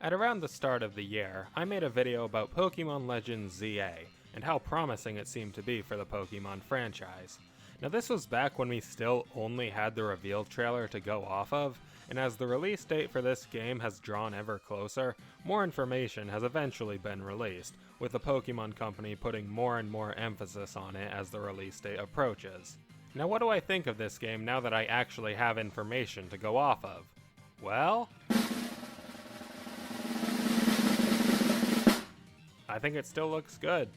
At around the start of the year, I made a video about Pokemon Legends ZA, and how promising it seemed to be for the Pokemon franchise. Now this was back when we still only had the reveal trailer to go off of, and as the release date for this game has drawn ever closer, more information has eventually been released, with the Pokemon Company putting more and more emphasis on it as the release date approaches. Now what do I think of this game now that I actually have information to go off of? Well, I think it still looks good.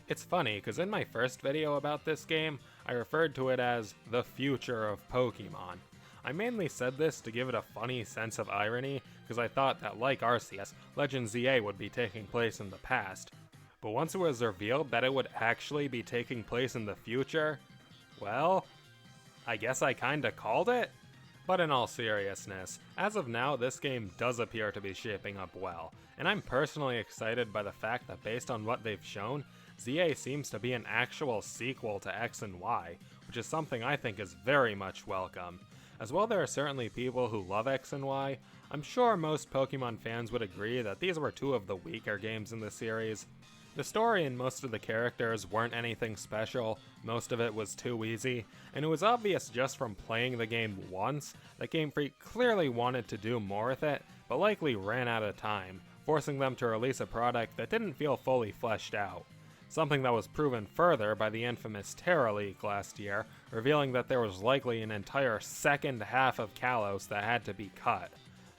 It's funny, because in my first video about this game, I referred to it as the future of Pokemon. I mainly said this to give it a funny sense of irony, because I thought that like Arceus, Legends ZA would be taking place in the past. But once it was revealed that it would actually be taking place in the future, well, I guess I kinda called it? But in all seriousness, as of now this game does appear to be shaping up well, and I'm personally excited by the fact that based on what they've shown, ZA seems to be an actual sequel to X and Y, which is something I think is very much welcome. As well, there are certainly people who love X and Y. I'm sure most Pokemon fans would agree that these were two of the weaker games in the series. The story and most of the characters weren't anything special, most of it was too easy, and it was obvious just from playing the game once that Game Freak clearly wanted to do more with it, but likely ran out of time, forcing them to release a product that didn't feel fully fleshed out. Something that was proven further by the infamous Terra leak last year, revealing that there was likely an entire second half of Kalos that had to be cut.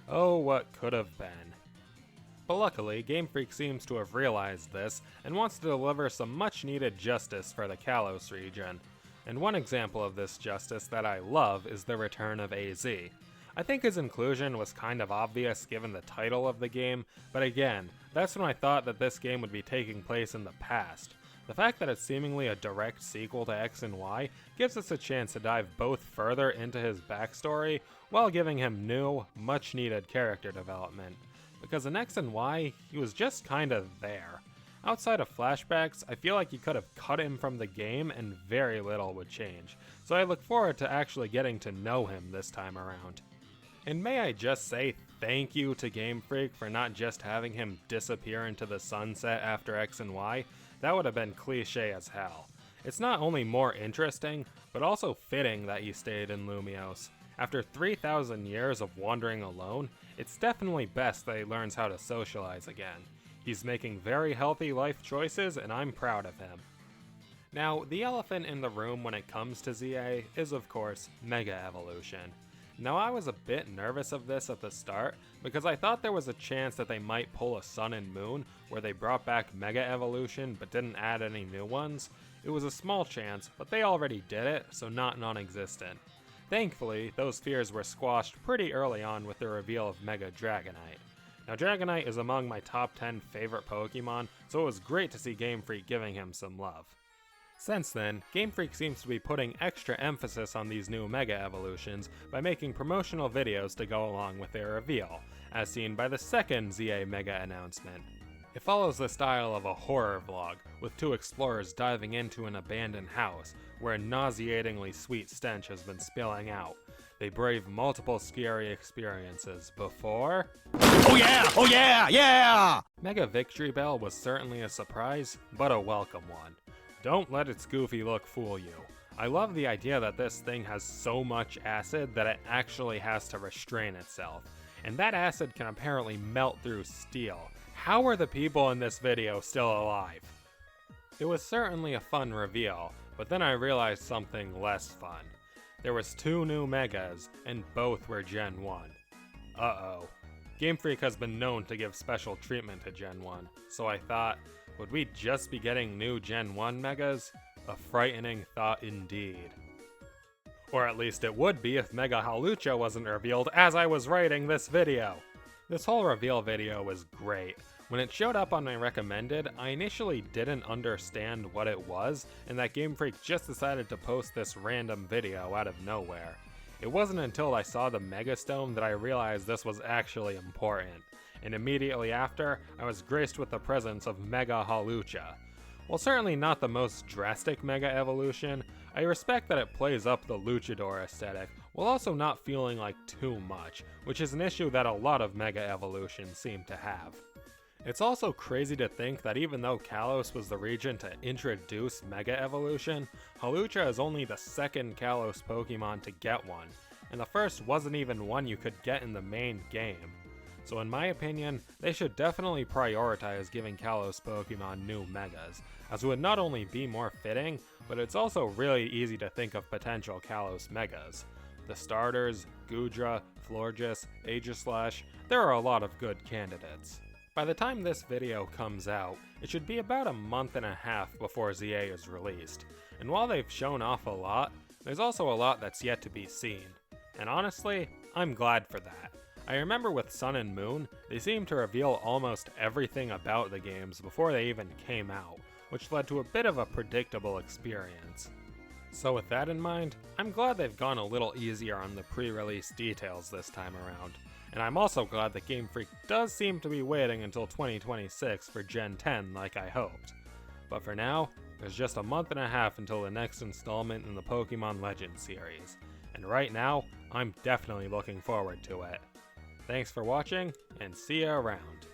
Oh, what could have been. But luckily, Game Freak seems to have realized this, and wants to deliver some much needed justice for the Kalos region. And one example of this justice that I love is the return of AZ. I think his inclusion was kind of obvious given the title of the game, but again, that's when I thought that this game would be taking place in the past. The fact that it's seemingly a direct sequel to X and Y gives us a chance to dive both further into his backstory, while giving him new, much needed character development. Because in X and Y, he was just kinda there. Outside of flashbacks, I feel like you could have cut him from the game and very little would change, so I look forward to actually getting to know him this time around. And may I just say thank you to Game Freak for not just having him disappear into the sunset after X and Y. That would have been cliche as hell. It's not only more interesting, but also fitting that he stayed in Lumiose. After 3,000 years of wandering alone, it's definitely best that he learns how to socialize again. He's making very healthy life choices, and I'm proud of him. Now, the elephant in the room when it comes to ZA is of course Mega Evolution. Now I was a bit nervous of this at the start, because I thought there was a chance that they might pull a Sun and Moon, where they brought back Mega Evolution but didn't add any new ones. It was a small chance, but they already did it, so not non-existent. Thankfully, those fears were squashed pretty early on with the reveal of Mega Dragonite. Now Dragonite is among my top 10 favorite Pokemon, so it was great to see Game Freak giving him some love. Since then, Game Freak seems to be putting extra emphasis on these new Mega Evolutions by making promotional videos to go along with their reveal, as seen by the second ZA Mega announcement. It follows the style of a horror vlog, with two explorers diving into an abandoned house, where a nauseatingly sweet stench has been spilling out. They brave multiple scary experiences before... Oh yeah! Oh yeah! Yeah! Mega Victory Bell was certainly a surprise, but a welcome one. Don't let its goofy look fool you. I love the idea that this thing has so much acid that it actually has to restrain itself. And that acid can apparently melt through steel. How are the people in this video still alive? It was certainly a fun reveal, but then I realized something less fun. There was two new Megas, and both were Gen 1. Uh-oh. Game Freak has been known to give special treatment to Gen 1, so I thought, would we just be getting new Gen 1 Megas? A frightening thought indeed. Or at least it would be if Mega Hawlucha wasn't revealed as I was writing this video. This whole reveal video was great. When it showed up on my recommended, I initially didn't understand what it was, and that Game Freak just decided to post this random video out of nowhere. It wasn't until I saw the Megastone that I realized this was actually important, and immediately after, I was graced with the presence of Mega Hawlucha. While certainly not the most drastic Mega Evolution, I respect that it plays up the Luchador aesthetic while also not feeling like too much, which is an issue that a lot of Mega Evolutions seem to have. It's also crazy to think that even though Kalos was the region to introduce Mega Evolution, Hawlucha is only the second Kalos Pokemon to get one, and the first wasn't even one you could get in the main game. So in my opinion, they should definitely prioritize giving Kalos Pokemon new Megas, as it would not only be more fitting, but it's also really easy to think of potential Kalos Megas. The starters, Goodra, Florges, Aegislash, there are a lot of good candidates. By the time this video comes out, it should be about a month and a half before ZA is released, and while they've shown off a lot, there's also a lot that's yet to be seen. And honestly, I'm glad for that. I remember with Sun and Moon, they seemed to reveal almost everything about the games before they even came out, which led to a bit of a predictable experience. So with that in mind, I'm glad they've gone a little easier on the pre-release details this time around, and I'm also glad that Game Freak does seem to be waiting until 2026 for Gen 10 like I hoped. But for now, there's just a month and a half until the next installment in the Pokemon Legends series, and right now, I'm definitely looking forward to it. Thanks for watching, and see ya around.